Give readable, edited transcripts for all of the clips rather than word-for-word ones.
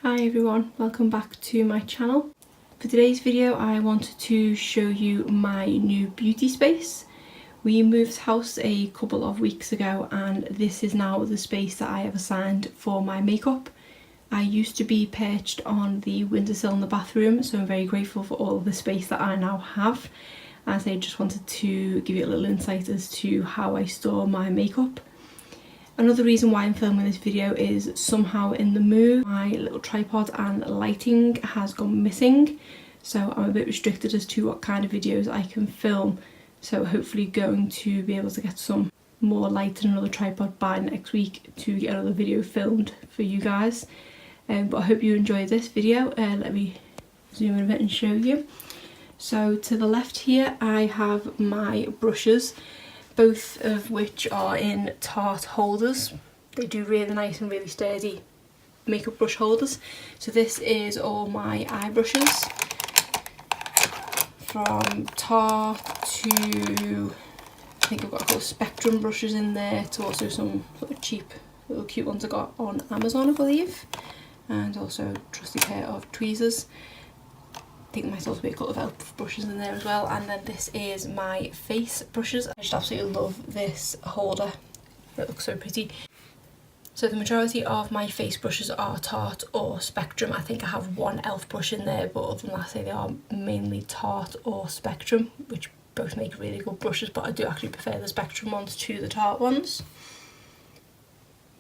Hi everyone, welcome back to my channel. For today's video I wanted to show you my new beauty space. We moved house a couple of weeks ago and this is now the space that I have assigned for my makeup. I used to be perched on the windowsill in the bathroom, so I'm very grateful for all of the space that I now have. As I just wanted to give you a little insight as to how I store my makeup. Another reason why I'm filming this video is somehow in the move my little tripod and lighting has gone missing, so I'm a bit restricted as to what kind of videos I can film, so hopefully going to be able to get some more light and another tripod by next week to get another video filmed for you guys. But I hope you enjoyed this video. Let me zoom in a bit and show you. So to the left here I have my brushes, both of which are in Tarte holders. They do really nice and really sturdy makeup brush holders. So this is all my eye brushes from Tarte to, I think I've got a couple of Spectrum brushes in there, to also some sort of cheap little cute ones I got on Amazon I believe, and also a trusty pair of tweezers. I think there might also be a couple of elf brushes in there as well. And then this is my face brushes. I just absolutely love this holder. It looks so pretty. So the majority of my face brushes are Tarte or Spectrum. I think I have one elf brush in there, but other than that, I say they are mainly Tarte or Spectrum, which both make really good brushes, but I do actually prefer the Spectrum ones to the Tarte ones.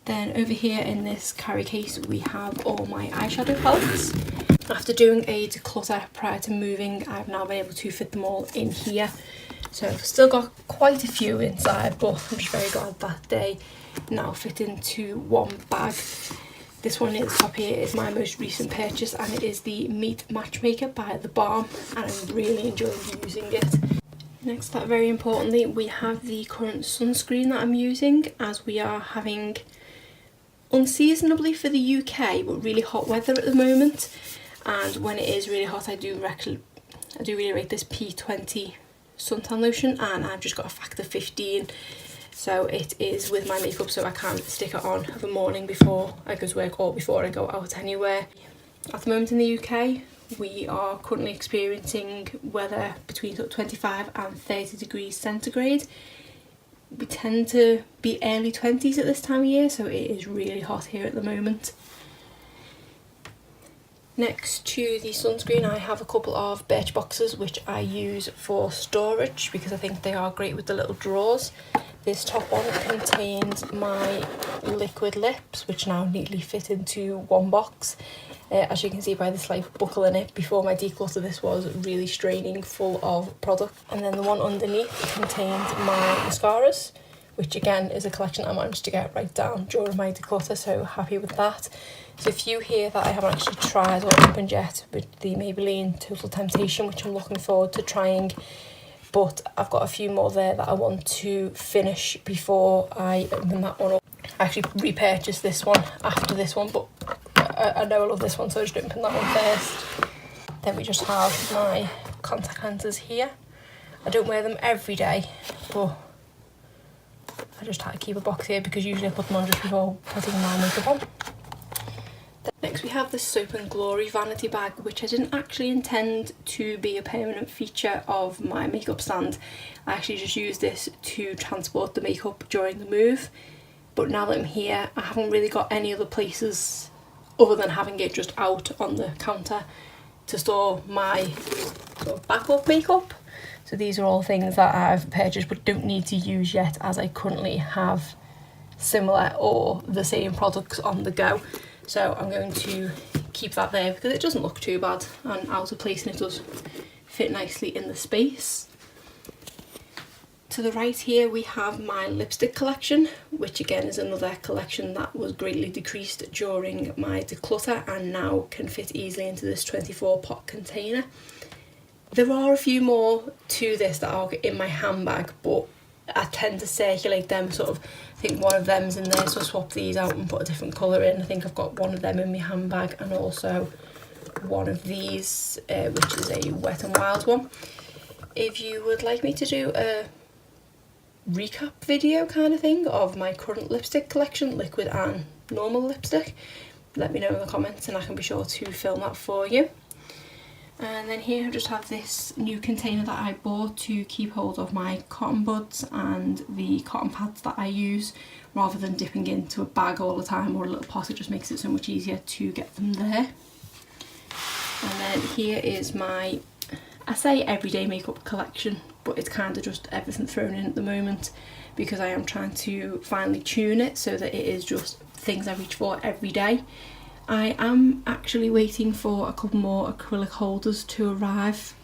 Then over here in this carry case we have all my eyeshadow palettes. After doing a declutter prior to moving, I've now been able to fit them all in here. So I've still got quite a few inside, but I'm just very glad that they now fit into one bag. This one at the top here is my most recent purchase, and it is the Meet Matchmaker by The Balm, and I'm really enjoying using it. Next up, very importantly, we have the current sunscreen that I'm using, as we are having unseasonably for the UK but really hot weather at the moment. And when it is really hot, I do really rate this P20 suntan lotion, and I've just got a factor 15, so it is with my makeup, so I can't stick it on of a morning before I go to work or before I go out anywhere. At the moment in the UK we are currently experiencing weather between 25 and 30 degrees centigrade. We tend to be early 20s at this time of year, so it is really hot here at the moment. Next to the sunscreen I have a couple of Birch boxes which I use for storage because I think they are great with the little drawers. This top one contains my liquid lips, which now neatly fit into one box. As you can see by the slight buckle in it, before my declutter this was really straining, full of product. And then the one underneath contains my mascaras, which again is a collection I managed to get right down during my declutter, so happy with that. There's a few here that I haven't actually tried or opened yet, with the Maybelline Total Temptation, which I'm looking forward to trying, but I've got a few more there that I want to finish before I open that one up. I actually repurchased this one after this one, but I know I love this one, so I just opened that one first. Then we just have my contact lenses here. I don't wear them every day, but I just had to keep a box here because usually I put them on just before putting my makeup on. Next we have this Soap and Glory vanity bag, which I didn't actually intend to be a permanent feature of my makeup stand. I actually just used this to transport the makeup during the move, but now that I'm here I haven't really got any other places other than having it just out on the counter to store my sort of backup makeup. So these are all things that I've purchased but don't need to use yet, as I currently have similar or the same products on the go. So I'm going to keep that there because it doesn't look too bad and out of place, and it does fit nicely in the space. To the right here we have my lipstick collection, which again is another collection that was greatly decreased during my declutter and now can fit easily into this 24 pot container. There are a few more to this that are in my handbag, but I tend to circulate them sort of. I think one of them's in there, so I'll swap these out and put a different colour in. I think I've got one of them in my handbag and also one of these, which is a Wet n Wild one. If you would like me to do a recap video kind of thing of my current lipstick collection, liquid and normal lipstick, let me know in the comments and I can be sure to film that for you. And then here I just have this new container that I bought to keep hold of my cotton buds and the cotton pads that I use, rather than dipping into a bag all the time or a little pot. It just makes it so much easier to get them there. And then here is my, I say everyday makeup collection, but it's kind of just everything thrown in at the moment, because I am trying to finally tune it so that it is just things I reach for every day. I am actually waiting for a couple more acrylic holders to arrive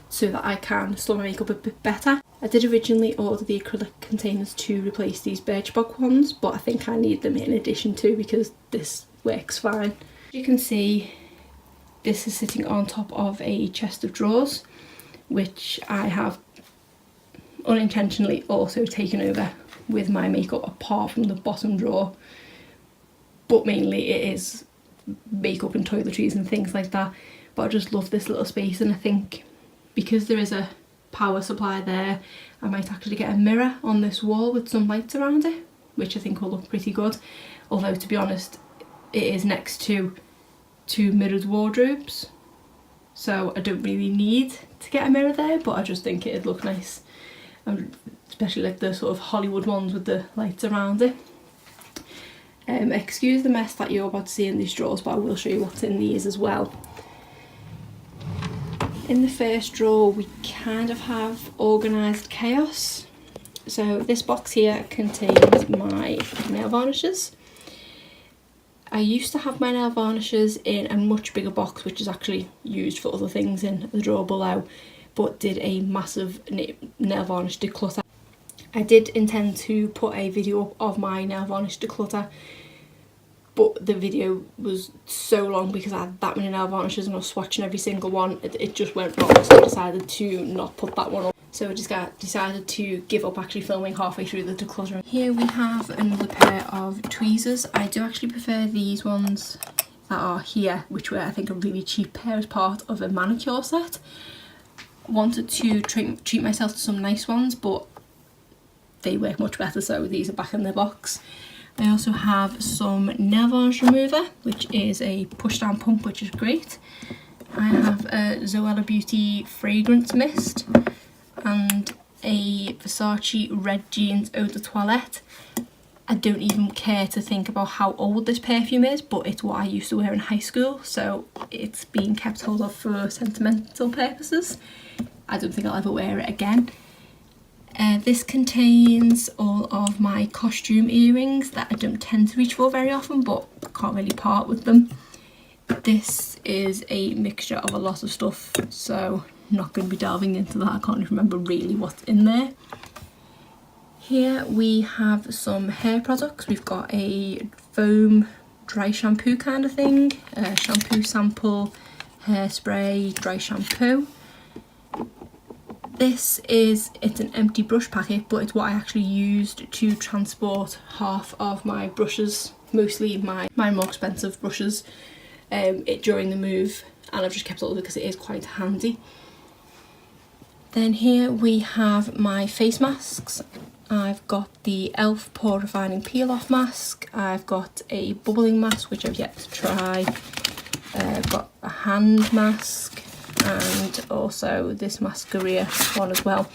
so that I can store my makeup a bit better. I did originally order the acrylic containers to replace these Birchbox ones, but I think I need them in addition to, because this works fine. As you can see, this is sitting on top of a chest of drawers, which I have unintentionally also taken over with my makeup, apart from the bottom drawer. But mainly it is makeup and toiletries and things like that. But I just love this little space, and I think because there is a power supply there, I might actually get a mirror on this wall with some lights around it, which I think will look pretty good. Although, to be honest, it is next to two mirrored wardrobes, so I don't really need to get a mirror there, but I just think it'd look nice, especially like the sort of Hollywood ones with the lights around it. Excuse the mess that you're about to see in these drawers, but I will show you what's in these as well. In the first drawer we kind of have organised chaos. So this box here contains my nail varnishes. I used to have my nail varnishes in a much bigger box, which is actually used for other things in the drawer below, but did a massive nail varnish declutter. I did intend to put a video up of my nail varnish declutter, but the video was so long because I had that many nail varnishes and I was swatching every single one. It just went wrong, so I decided to not put that one up. So I just decided to give up actually filming halfway through the decluttering. Here we have another pair of tweezers. I do actually prefer these ones that are here, which were I think a really cheap pair as part of a manicure set. Wanted to treat myself to some nice ones, but they work much better, so these are back in their box. I also have some nail varnish remover, which is a push down pump, which is great. I have a Zoella Beauty fragrance mist and a Versace Red Jeans Eau de Toilette. I don't even care to think about how old this perfume is, but it's what I used to wear in high school, so it's being kept hold of for sentimental purposes. I don't think I'll ever wear it again. This contains all of my costume earrings that I don't tend to reach for very often, but can't really part with them. This is a mixture of a lot of stuff, so not going to be delving into that. I can't even remember really what's in there. Here we have some hair products. We've got a foam dry shampoo kind of thing, a shampoo sample, hairspray, dry shampoo. It's an empty brush packet, but it's what I actually used to transport half of my brushes, mostly my more expensive brushes, during the move, and I've just kept all of it because it is quite handy. Then here we have my face masks. I've got the e.l.f. Pore Refining Peel Off Mask. I've got a bubbling mask, which I've yet to try. I've got a hand mask, and also this mascara one as well.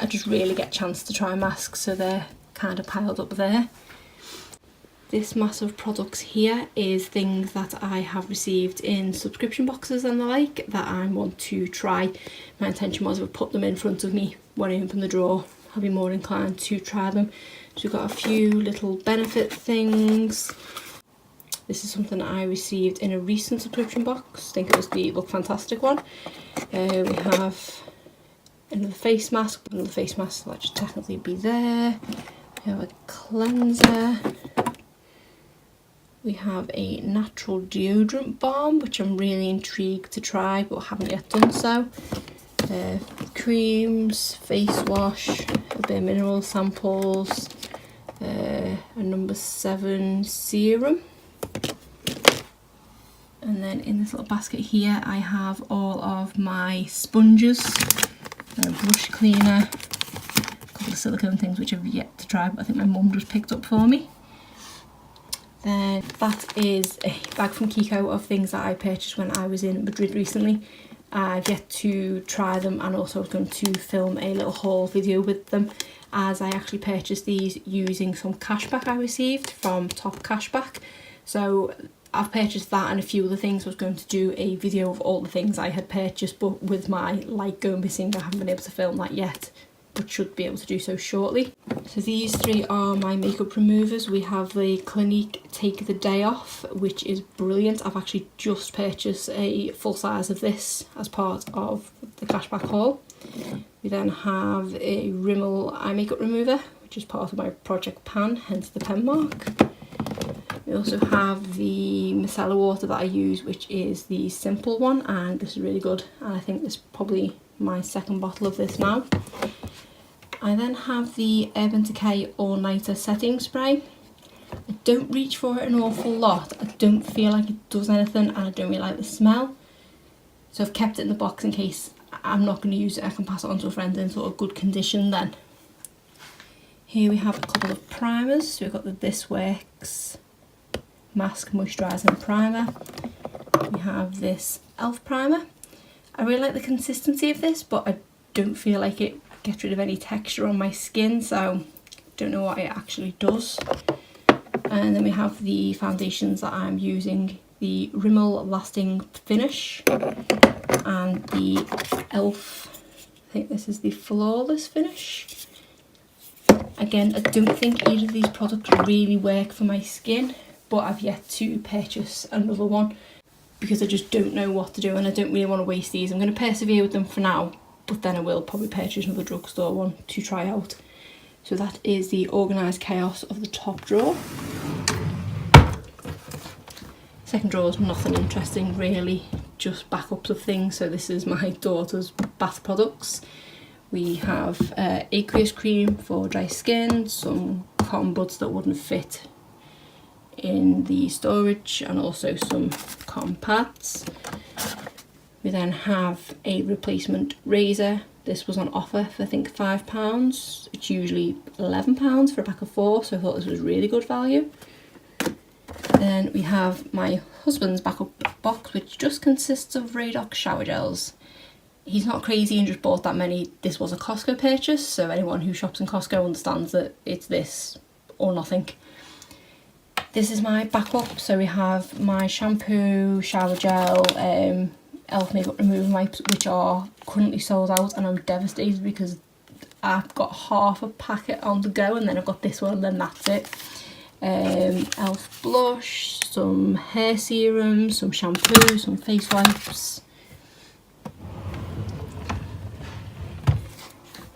I just really get a chance to try masks, so they're kind of piled up there. This mass of products here is things that I have received in subscription boxes and the like that I want to try. My intention was to put them in front of me when I open the drawer. I'll be more inclined to try them. So we've got a few little benefit things. This is something I received in a recent subscription box. I think it was the Look Fantastic one. We have another face mask. Another face mask that should technically be there. We have a cleanser. We have a natural deodorant balm, which I'm really intrigued to try, but haven't yet done so. Creams, face wash, a bit of mineral samples, a number 7 serum. And then in this little basket here I have all of my sponges, a brush cleaner, a couple of silicone things which I've yet to try, but I think my mum just picked up for me. Then that is a bag from Kiko of things that I purchased when I was in Madrid recently. I've yet to try them, and also I was going to film a little haul video with them, as I actually purchased these using some cashback I received from Top Cashback. So I've purchased that and a few other things. I was going to do a video of all the things I had purchased, but with my light going missing I haven't been able to film that yet, but should be able to do so shortly. So these three are my makeup removers. We have the Clinique Take the Day Off, which is brilliant. I've actually just purchased a full size of this as part of the cashback haul. We then have a Rimmel eye makeup remover, which is part of my Project Pan, hence the pen mark. We also have the micellar water that I use, which is the simple one, and this is really good, and I think this is probably my second bottle of this now. I then have the Urban Decay All Nighter setting spray. I don't reach for it an awful lot. I don't feel like it does anything, and I don't really like the smell. So I've kept it in the box in case I'm not going to use it. I can pass it on to a friend in sort of good condition then. Here we have a couple of primers. So we've got the This Works Mask Moisturising Primer. We have this e.l.f. primer. I really like the consistency of this, but I don't feel like it gets rid of any texture on my skin, so don't know what it actually does. And then we have the foundations that I'm using, the Rimmel Lasting Finish and the e.l.f. I think this is the Flawless Finish. Again, I don't think either of these products really work for my skin, but I've yet to purchase another one because I just don't know what to do, and I don't really want to waste these. I'm going to persevere with them for now, but then I will probably purchase another drugstore one to try out. So that is the Organised Chaos of the top drawer. Second drawer is nothing interesting really, just backups of things. So this is my daughter's bath products. We have aqueous cream for dry skin, some cotton buds that wouldn't fit in the storage, and also some cotton pads. We then have a replacement razor. This was on offer for I think £5. It's usually £11 for a pack of 4, so I thought this was really good value. Then we have my husband's backup box, which just consists of Radox shower gels. He's not crazy and just bought that many. This was a Costco purchase, so anyone who shops in Costco understands that it's this or nothing. This is my backup. So we have my shampoo, shower gel, e.l.f. makeup remover wipes, which are currently sold out, and I'm devastated because I've got half a packet on the go, and then I've got this one, and then that's it. e.l.f. blush, some hair serum, some shampoo, some face wipes,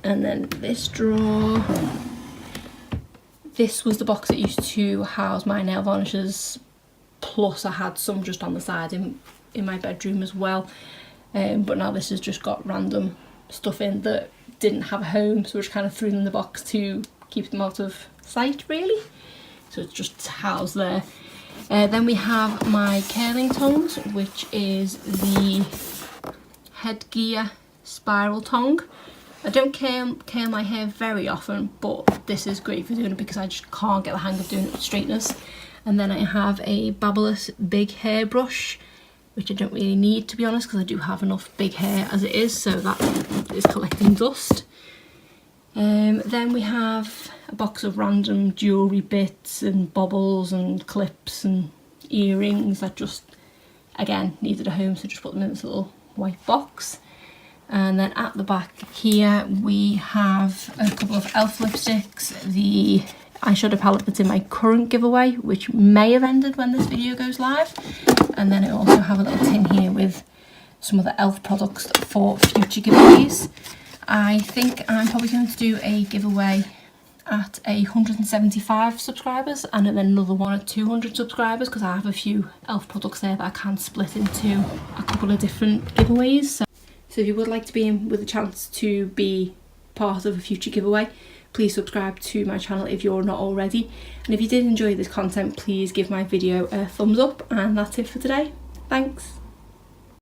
and then this drawer. This was the box that used to house my nail varnishes, plus I had some just on the side in my bedroom as well, but now this has just got random stuff in that didn't have a home, so I just kind of threw them in the box to keep them out of sight really. So it's just housed there. Then we have my curling tongs, which is the Headgear Spiral Tong. I don't curl my hair very often, but this is great for doing it because I just can't get the hang of doing it with straighteners. And then I have a Babyliss big hair brush, which I don't really need, to be honest, because I do have enough big hair as it is, so that is collecting dust. Then we have a box of random jewellery bits and baubles and clips and earrings that just, again, needed a home, so just put them in this little white box. And then at the back here we have a couple of e.l.f. lipsticks, the eyeshadow palette that's in my current giveaway, which may have ended when this video goes live. And then I also have a little tin here with some of the e.l.f. products for future giveaways. I think I'm probably going to do a giveaway at 175 subscribers, and then another one at 200 subscribers, because I have a few e.l.f. products there that I can split into a couple of different giveaways. So if you would like to be in with a chance to be part of a future giveaway, please subscribe to my channel if you're not already. And if you did enjoy this content, please give my video a thumbs up, and that's it for today. Thanks.